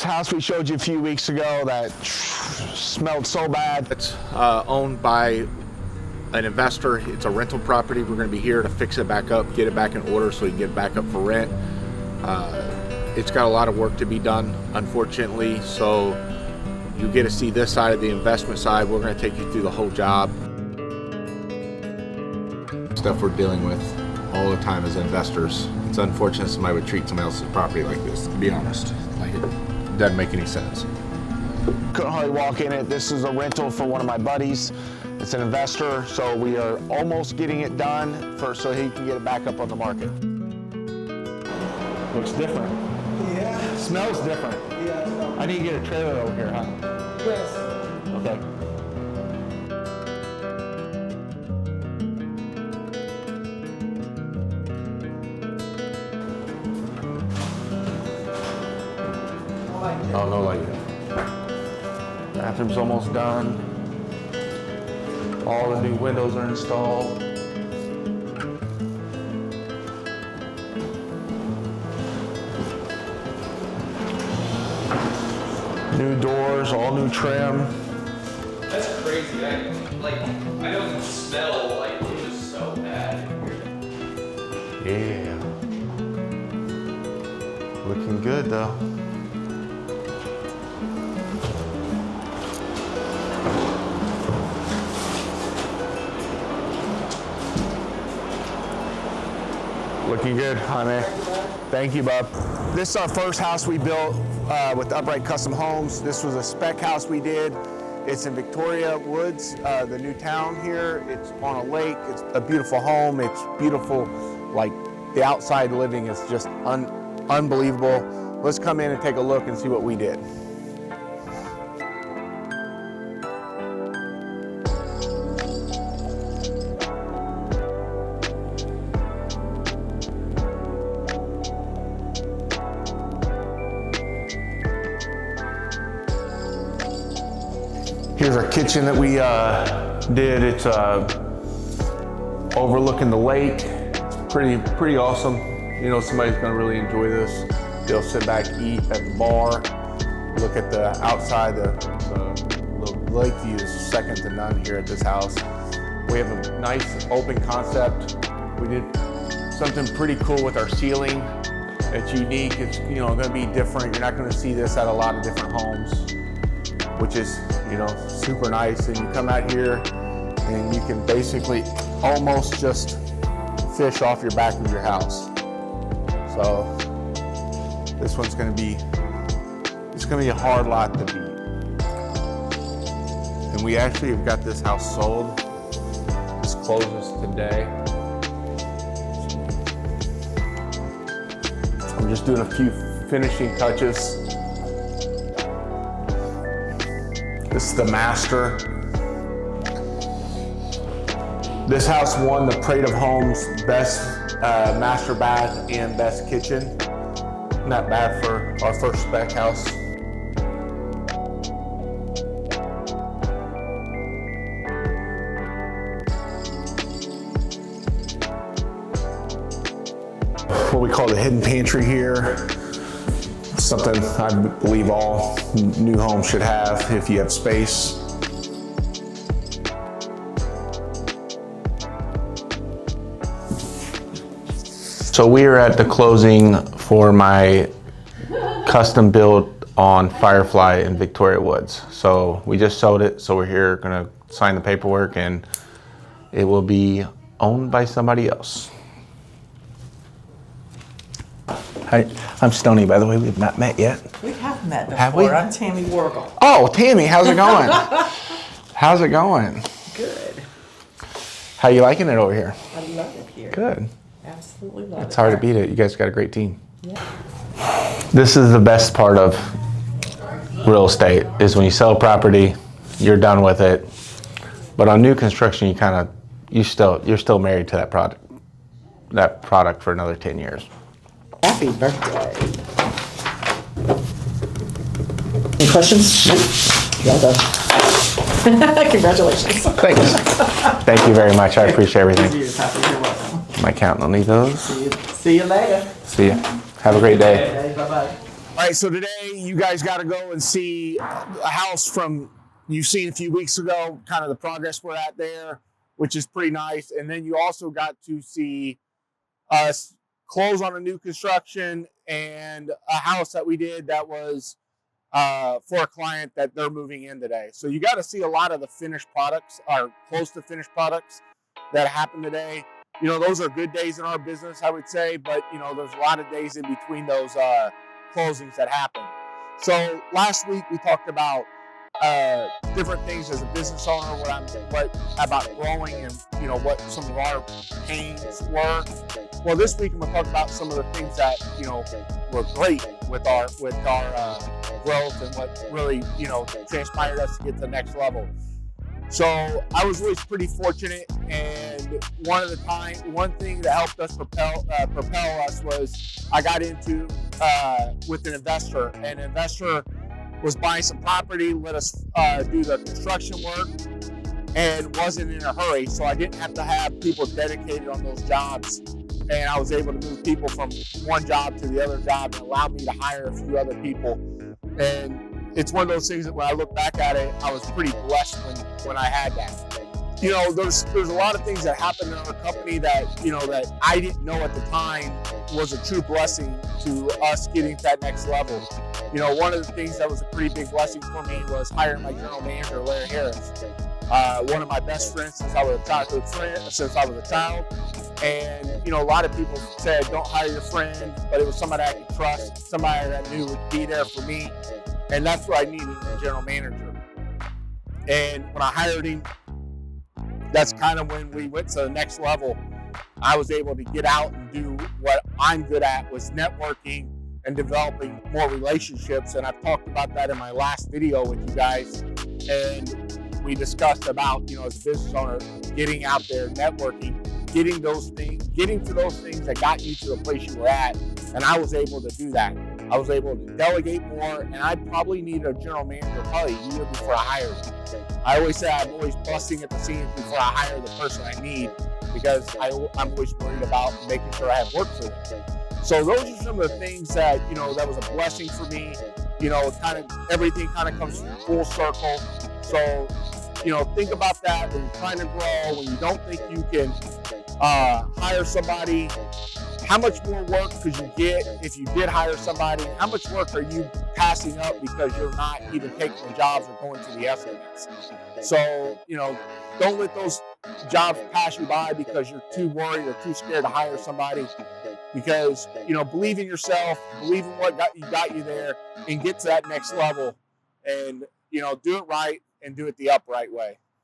house we showed you a few weeks ago that smelled so bad. It's owned by an investor. It's a rental property. We're going to be here to fix it back up, get it back in order so we can get it back up for rent. It's got a lot of work to be done, unfortunately, so you get to see this side of the investment side. We're going to take you through the whole job. Stuff we're dealing with all the time as investors. It's unfortunate somebody would treat somebody else's property like this, to be honest. Like, it doesn't make any sense. Couldn't hardly walk in it. This is a rental for one of my buddies. It's an investor, so we are almost getting it done so he can get it back up on the market. Looks different. Yeah. Smells different. Yeah. I need to get a trailer over here, huh? Yes. Okay. Oh, no light yet. Bathroom's almost done. All the new windows are installed. New doors, all new trim. That's crazy. I know the smell, like, it was so bad. Yeah. Looking good though. Looking good, honey. Thank you, bub. This is our first house we built with Upright Custom Homes. This was a spec house we did. It's in Victoria Woods, the new town here. It's on a lake. It's a beautiful home. It's beautiful. Like, the outside living is just unbelievable. Let's come in and take a look and see what we did. Here's our kitchen that we did. It's overlooking the lake. It's pretty awesome. You know, somebody's gonna really enjoy this. They'll sit back, eat at the bar, look at the outside. The lake view is second to none here at this house. We have a nice open concept. We did something pretty cool with our ceiling. It's unique. It's, you know, gonna be different. You're not gonna see this at a lot of different homes, which is, you know, super nice. And you come out here and you can basically almost just fish off your back of your house. So this one's gonna be, it's gonna be a hard lot to beat. And we actually have got this house sold. This closes today. I'm just doing a few finishing touches. This is the master. This house won the Parade of Homes Best Master Bath and Best Kitchen. Not bad for our first spec house. What we call the hidden pantry here. Something I believe all new homes should have if you have space. So we are at the closing for my custom build on Firefly in Victoria Woods. So we just sold it, so we're here gonna sign the paperwork and it will be owned by somebody else. Hi, I'm Stoney, by the way. We've not met yet. We have met before. Have we? I'm Tammy Wargle. Oh, Tammy, how's it going? How's it going? Good. How you liking it over here? I love it here. Good. Absolutely love it. It's hard to beat it. You guys got a great team. Yeah. This is the best part of real estate, is when you sell a property, you're done with it. But on new construction, you're still married to that product for another 10 years. Happy birthday. Any questions? Well done. Congratulations. Thanks. Thank you very much. I appreciate everything. You're welcome. My accountant will need those. See you later. See ya. Have a great day. Okay, bye-bye. All right, so today you guys got to go and see a house from you've seen a few weeks ago, kind of the progress we're at there, which is pretty nice. And then you also got to see us close on a new construction and a house that we did that was for a client that they're moving in today. So you got to see a lot of the finished products, or close to finished products that happen today. You know, those are good days in our business, I would say, but you know, there's a lot of days in between those closings that happen. So last week we talked about different things as a business owner, what about growing, and you know what some of our pains were. Well, this week I'm going to talk about some of the things that you know were great with our growth and what really you know transpired us to get to the next level. So I was really pretty fortunate, and one thing that helped us propel us was I got into with an investor. An investor was buying some property, let us do the construction work, and wasn't in a hurry. So I didn't have to have people dedicated on those jobs, and I was able to move people from one job to the other job, and allowed me to hire a few other people. And it's one of those things that when I look back at it, I was pretty blessed when I had that. You know, there's a lot of things that happened in our company that, you know, that I didn't know at the time was a true blessing to us getting to that next level. You know, one of the things that was a pretty big blessing for me was hiring my general manager, Larry Harris. One of my best friends since I was a child. And, you know, a lot of people said, don't hire your friend, but it was somebody I could trust, somebody that I knew would be there for me. And that's what I needed in a general manager. And when I hired him, that's kind of when we went to the next level. I was able to get out and do what I'm good at, was networking and developing more relationships. And I've talked about that in my last video with you guys. And we discussed about, you know, as a business owner, getting out there, networking, getting to those things that got you to the place you were at. And I was able to do that. I was able to delegate more, and I probably needed a general manager probably a year before I hired him. I always say I'm always busting at the seams before I hire the person I need, because I'm always worried about making sure I have work for them. So those are some of the things that, you know, that was a blessing for me. You know, everything kind of comes full circle. So, you know, think about that when you're trying to grow, when you don't think you can hire somebody. How much more work could you get if you did hire somebody? How much work are you passing up because you're not even taking the jobs or going to the estimates? So, you know, don't let those jobs pass you by because you're too worried or too scared to hire somebody. Because, you know, believe in yourself, believe in what got you there, and get to that next level. And, you know, do it right and do it the upright way.